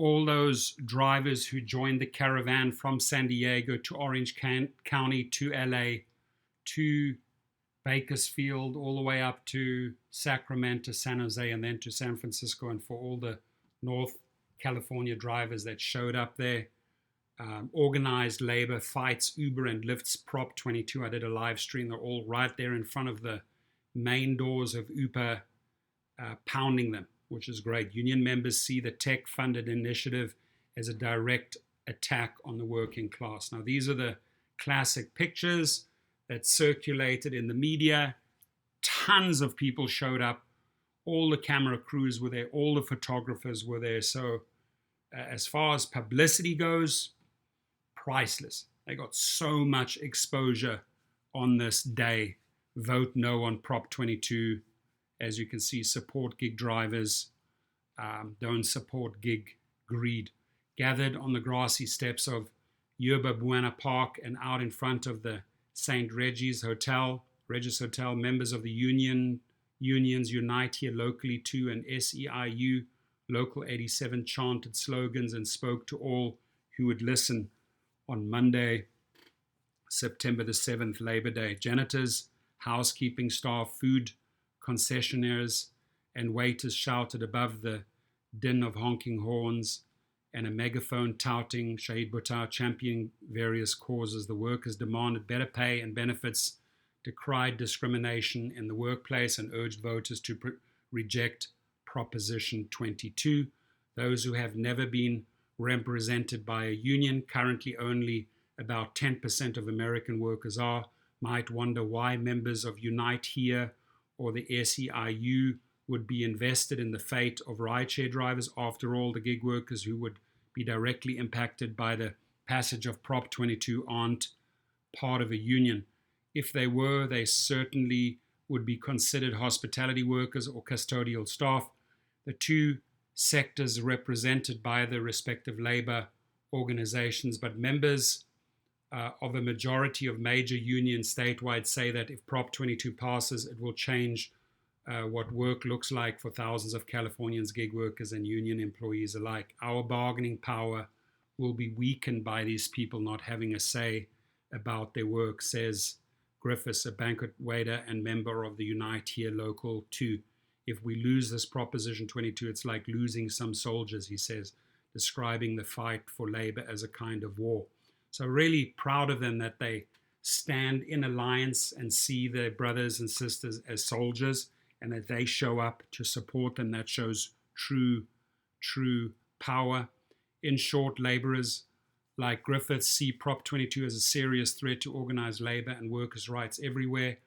all those drivers who joined the caravan from San Diego to Orange County to LA to Bakersfield, all the way up to Sacramento, San Jose, and then to San Francisco, and for all the North California drivers that showed up there. Organized labor fights Uber and Lyft's Prop.22. I did a live stream. They're all right there in front of the main doors of Uber, pounding them, which is great. Union members see the tech-funded initiative as a direct attack on the working class. Now, these are the classic pictures that circulated in the media. Tons of people showed up. All the camera crews were there. All the photographers were there. So as far as publicity goes, priceless. They got so much exposure on this day. Vote no on Prop.22. As you can see, support gig drivers. Don't support gig greed. Gathered on the grassy steps of Yerba Buena Park and out in front of the St. Regis Hotel, members of the unions Unite Here Locally Too and SEIU Local 87 chanted slogans and spoke to all who would listen on Monday, September the 7th, Labor Day. Janitors, housekeeping staff, food concessionaires, and waiters shouted above the din of honking horns and a megaphone touting Shahid Buttar, championing various causes. The workers demanded better pay and benefits, decried discrimination in the workplace, and urged voters to reject Proposition 22. Those who have never been represented by a union, currently only about 10% of American workers are, might wonder why members of Unite Here or the SEIU would be invested in the fate of rideshare drivers. After all, the gig workers who would be directly impacted by the passage of Prop 22 aren't part of a union. If they were, they certainly would be considered hospitality workers or custodial staff. The two sectors represented by the respective labor organizations, but members of a majority of major unions statewide say that if Prop 22 passes, it will change what work looks like for thousands of Californians, gig workers and union employees alike. Our bargaining power will be weakened by these people not having a say about their work, says Griffiths, a banquet waiter and member of the Unite Here Local 2. If we lose this Proposition 22, it's like losing some soldiers, he says, describing the fight for labor as a kind of war. So really proud of them that they stand in alliance and see their brothers and sisters as soldiers, and that they show up to support them. That shows true power. In short, laborers like Griffiths see Prop 22 as a serious threat to organized labor and workers' rights everywhere,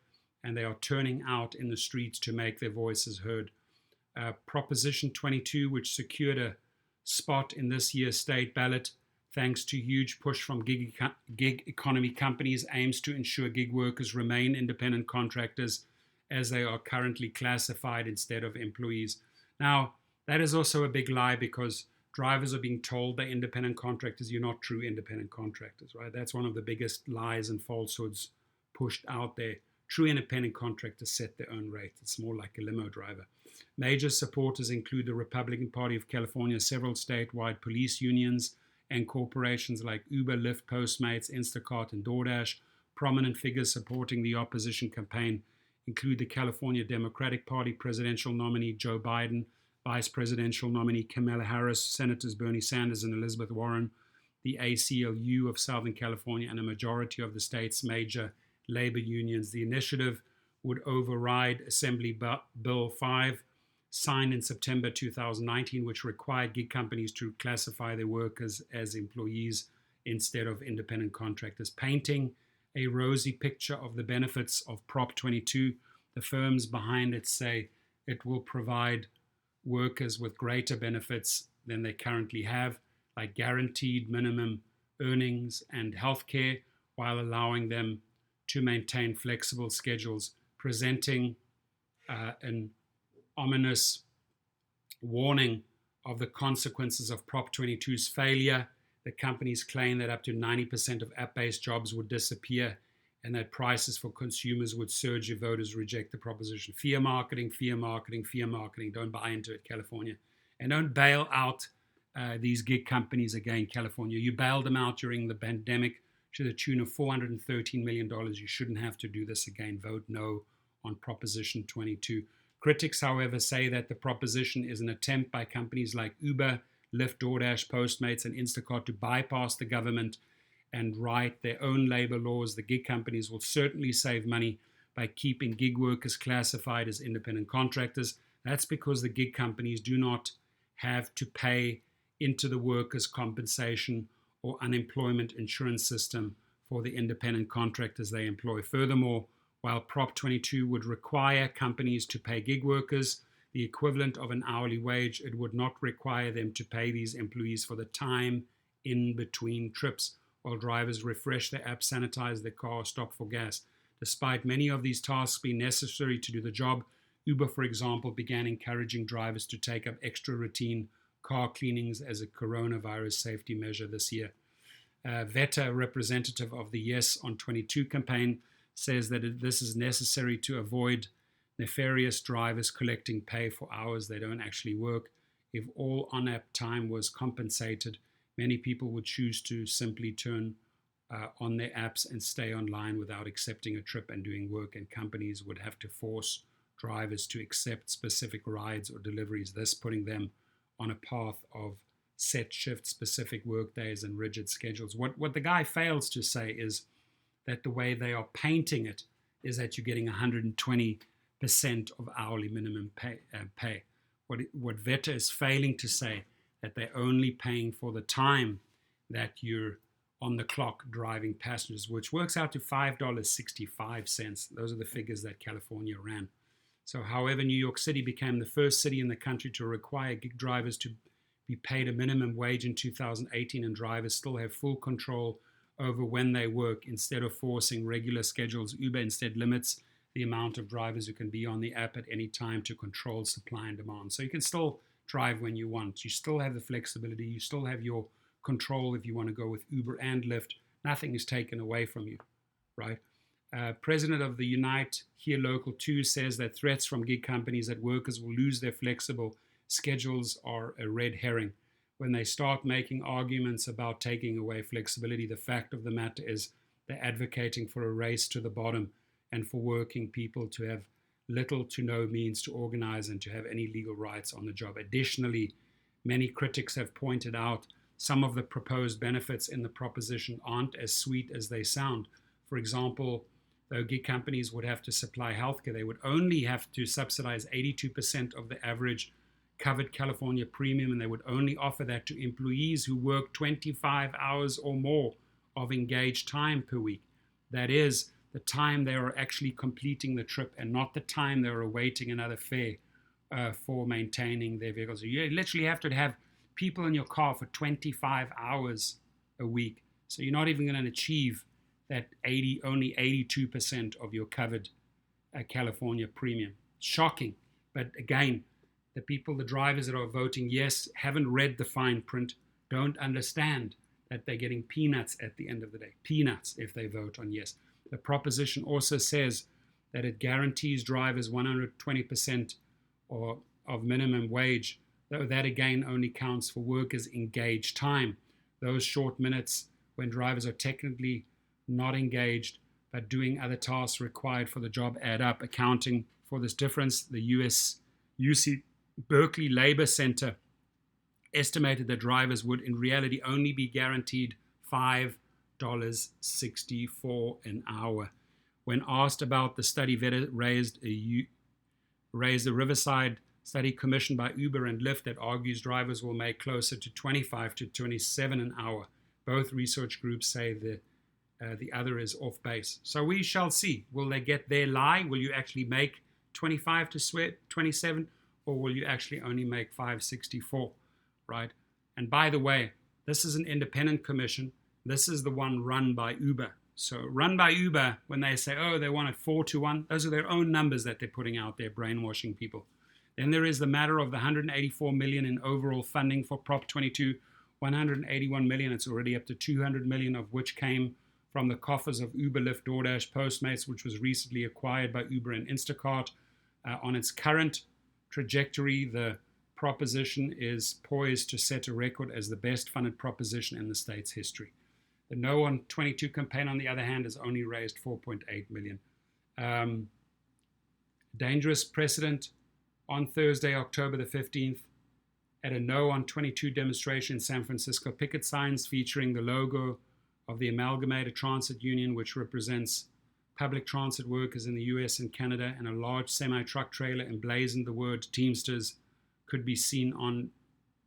and they are turning out in the streets to make their voices heard. Proposition 22, which secured a spot in this year's state ballot thanks to huge push from gig economy companies, aims to ensure gig workers remain independent contractors as they are currently classified instead of employees. Now, that is also a big lie, because drivers are being told they're independent contractors. You're not true independent contractors, right? That's one of the biggest lies and falsehoods pushed out there. True independent contractors set their own rate. It's more like a limo driver. Major supporters include the Republican Party of California, several statewide police unions, and corporations like Uber, Lyft, Postmates, Instacart, and DoorDash. Prominent figures supporting the opposition campaign include the California Democratic Party presidential nominee Joe Biden, Vice Presidential nominee Kamala Harris, Senators Bernie Sanders and Elizabeth Warren, the ACLU of Southern California, and a majority of the state's major labor unions. The initiative would override Assembly Bill 5, signed in September 2019, which required gig companies to classify their workers as employees instead of independent contractors. Painting a rosy picture of the benefits of Prop 22, the firms behind it say it will provide workers with greater benefits than they currently have, like guaranteed minimum earnings and health care, while allowing them to maintain flexible schedules, presenting an ominous warning of the consequences of Prop 22's failure. The companies claim that up to 90% of app-based jobs would disappear and that prices for consumers would surge if voters reject the proposition. Fear marketing, fear marketing, fear marketing. Don't buy into it, California. And don't bail out these gig companies again in California. You bailed them out during the pandemic to the tune of $413 million. You shouldn't have to do this again. Vote no on Proposition 22. Critics, however, say that the proposition is an attempt by companies like Uber, Lyft, DoorDash, Postmates, and Instacart to bypass the government and write their own labor laws. The gig companies will certainly save money by keeping gig workers classified as independent contractors. That's because the gig companies do not have to pay into the workers' compensation or unemployment insurance system for the independent contractors they employ. Furthermore, while Prop 22 would require companies to pay gig workers the equivalent of an hourly wage, it would not require them to pay these employees for the time in between trips while drivers refresh their app, sanitize their car, stop for gas. Despite many of these tasks being necessary to do the job, Uber, for example, began encouraging drivers to take up extra routine car cleanings as a coronavirus safety measure this year. Veta, representative of the Yes on 22 campaign, says that this is necessary to avoid nefarious drivers collecting pay for hours they don't actually work. If all on-app time was compensated, many people would choose to simply turn on their apps and stay online without accepting a trip and doing work, and companies would have to force drivers to accept specific rides or deliveries, thus putting them on a path of set shift, specific work days, and rigid schedules. What the guy fails to say is that the way they are painting it is that you're getting 120% of hourly minimum pay. What Veta is failing to say that they're only paying for the time that you're on the clock driving passengers, which works out to $5.65. Those are the figures that California ran. So, however, New York City became the first city in the country to require gig drivers to be paid a minimum wage in 2018, and drivers still have full control over when they work. Instead of forcing regular schedules, Uber instead limits the amount of drivers who can be on the app at any time to control supply and demand. So you can still drive when you want. You still have the flexibility. You still have your control if you want to go with Uber and Lyft. Nothing is taken away from you, right? President of the Unite Here Local 2 says that threats from gig companies that workers will lose their flexible schedules are a red herring. When they start making arguments about taking away flexibility, the fact of the matter is they're advocating for a race to the bottom and for working people to have little to no means to organize and to have any legal rights on the job. Additionally, many critics have pointed out some of the proposed benefits in the proposition aren't as sweet as they sound. For example, though gig companies would have to supply healthcare, they would only have to subsidize 82% of the average covered California premium, and they would only offer that to employees who work 25 hours or more of engaged time per week. That is the time they are actually completing the trip and not the time they are awaiting another fare for maintaining their vehicles. So you literally have to have people in your car for 25 hours a week. So you're not even going to achieve that only 82% of your covered California premium. Shocking. But again, the drivers that are voting yes haven't read the fine print, don't understand that they're getting peanuts at the end of the day. Peanuts if they vote on yes. The proposition also says that it guarantees drivers 120% of minimum wage, though that again only counts for workers' engaged time. Those short minutes when drivers are technically not engaged but doing other tasks required for the job add up. Accounting for this difference, the UC Berkeley Labor Center estimated that drivers would in reality only be guaranteed $5.64 an hour. When asked about the study, Veta raised a Riverside study commissioned by Uber and Lyft that argues drivers will make closer to $25 to $27 an hour. Both research groups say the other is off base. So we shall see. Will they get their lie? Will you actually make 25 to 27? Or will you actually only make $5.64, right? And by the way, this is an independent commission. This is the one run by Uber. So run by Uber, when they say, oh, they want it 4-1, those are their own numbers that they're putting out there, brainwashing people. Then there is the matter of the $184 million in overall funding for Prop 22, $181 million. It's already up to $200 million, of which came from the coffers of Uber, Lyft, DoorDash, Postmates, which was recently acquired by Uber and Instacart. On its current trajectory, the proposition is poised to set a record as the best funded proposition in the state's history. The No on 22 campaign, on the other hand, has only raised $4.8 million. Dangerous precedent. On Thursday, October the 15th, at a No on 22 demonstration in San Francisco, picket signs featuring the logo of the Amalgamated Transit Union, which represents public transit workers in the US and Canada, and a large semi-truck trailer emblazoned the word Teamsters, could be seen on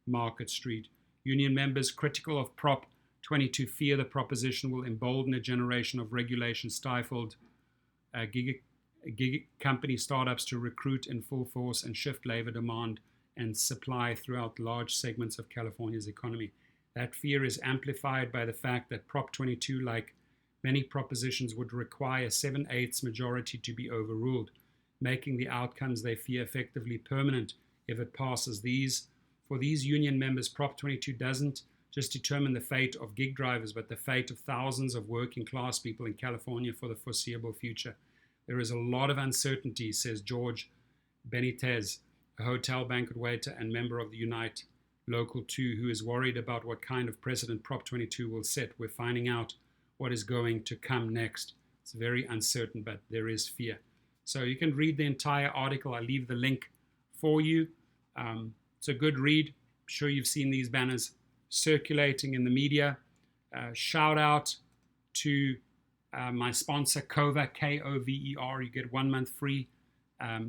Market Street. Union members critical of Prop 22 fear the proposition will embolden a generation of regulation-stifled gig company startups to recruit in full force and shift labor demand and supply throughout large segments of California's economy. That fear is amplified by the fact that Prop 22, like many propositions, would require 7/8 majority to be overruled, making the outcomes they fear effectively permanent if it passes. For these union members, Prop 22 doesn't just determine the fate of gig drivers, but the fate of thousands of working class people in California for the foreseeable future. There is a lot of uncertainty, says George Benitez, a hotel banquet waiter and member of the Unite Local 2, who is worried about what kind of precedent Prop 22 will set. We're finding out what is going to come next. It's very uncertain, but there is fear. So you can read the entire article. I'll leave the link for you. It's a good read. I'm sure you've seen these banners circulating in the media. Shout out to my sponsor, Cover, Kover. You get 1 month free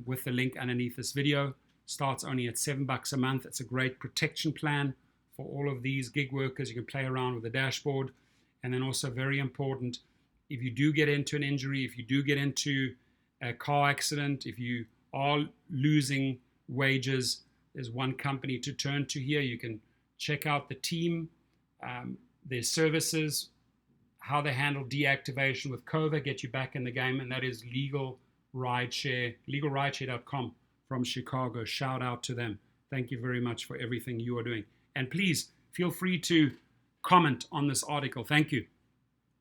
with the link underneath this video. Starts only at $7 a month. It's a great protection plan for all of these gig workers. You can play around with the dashboard. And then also very important, if you do get into an injury, if you do get into a car accident, if you are losing wages, there's one company to turn to here. You can check out the team, their services, how they handle deactivation with COVID, get you back in the game, and that is LegalRideshare, LegalRideshare.com from Chicago. Shout out to them. Thank you very much for everything you are doing. And please feel free to comment on this article. Thank you.